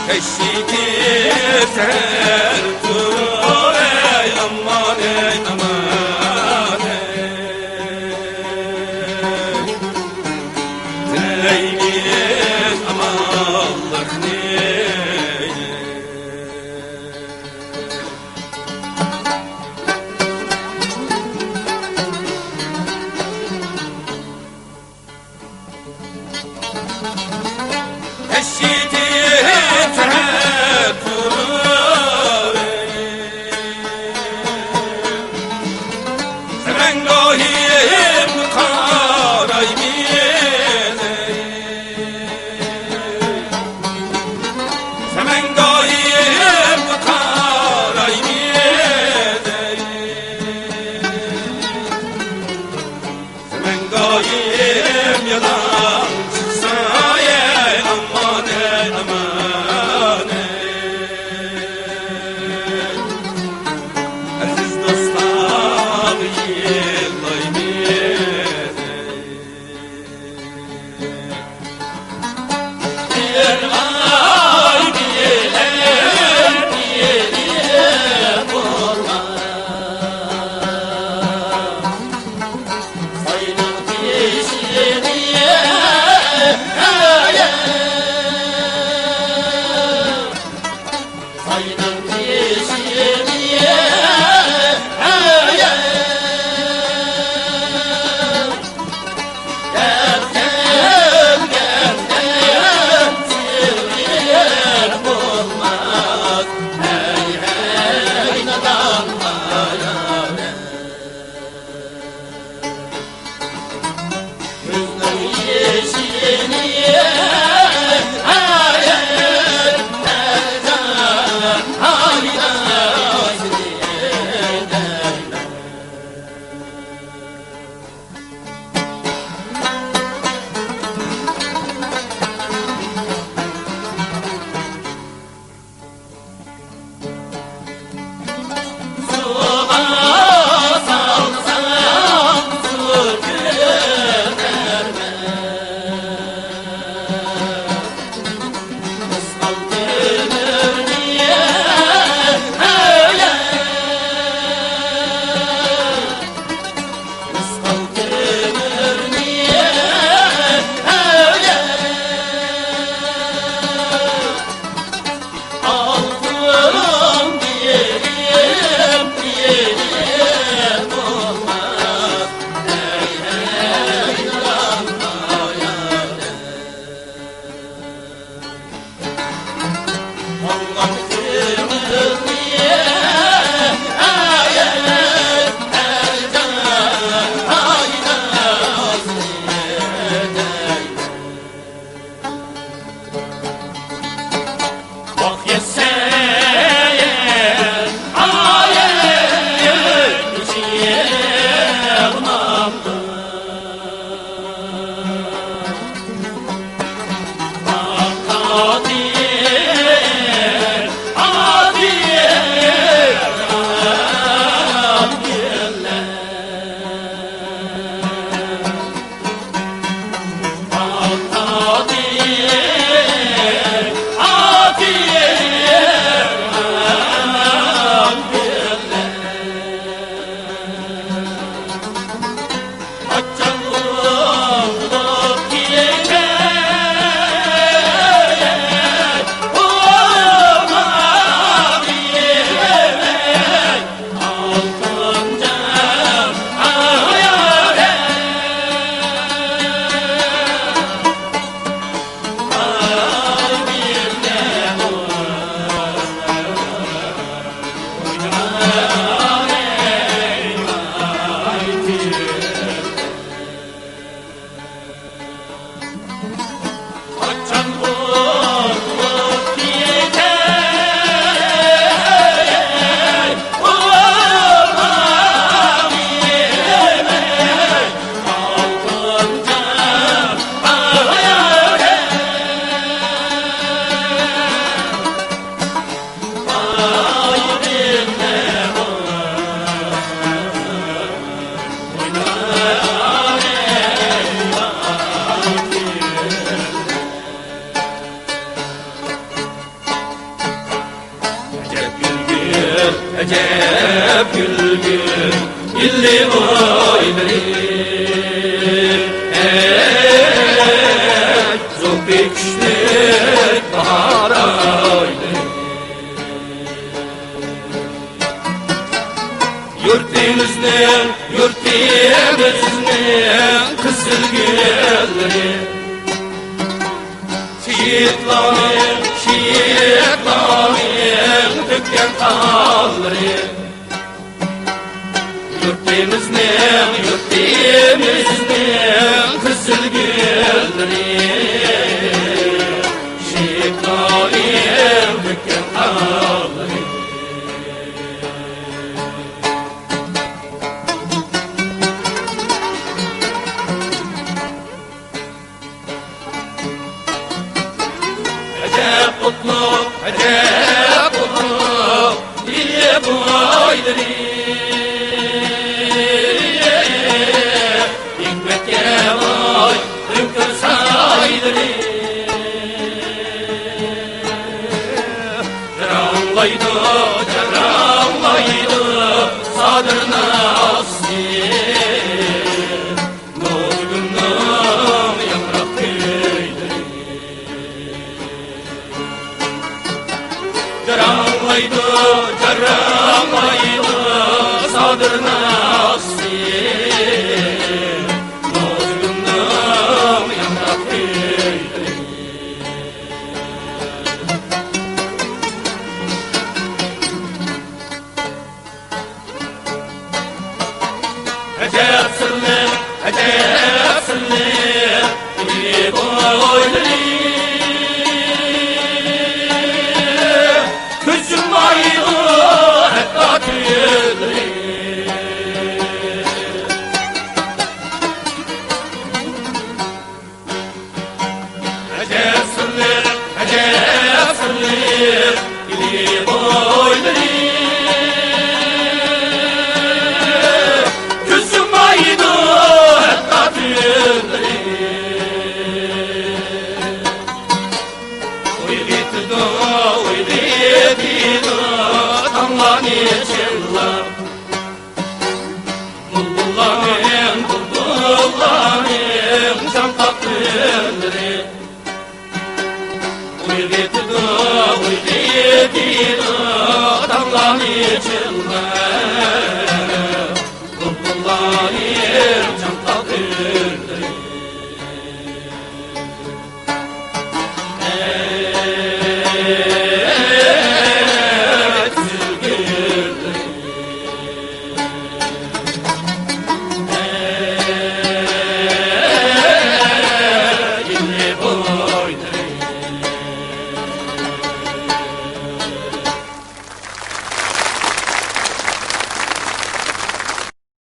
Eşidir tertur ey aman ey aman Neyimiz amallık neye Eşidir tertur Seven gahim karay Semen gayim karay Semen gayim yalan çıksa ey aman ey aman Aziz dostlar yıllay bir ay bilen yerim olmaz Sayının peşini Sayının peşini Acep gül gül illi boyları Zokbi küşlük bahar ayları Yurtimiznin kızıl gülleri Şiitlerin dökken kanları Yurtimiznin kızıl gülleri Şiitlerin dökken kanları Acep kutlu diye bu ayları Hikmetke vay hünkâr sayları Caranlaydı sadrına asli Nurgünüm yaprak kıydı Caranlaydı sadrına asli Nurgünüm yaprak kıydı Acep sırlı iyi boyları Küçüm ayı hatta tüyleri Acep sırlı iyi boyları Bulbullarım can tatlıları Uygetido damlan içinde Bulbullarım can tatlıları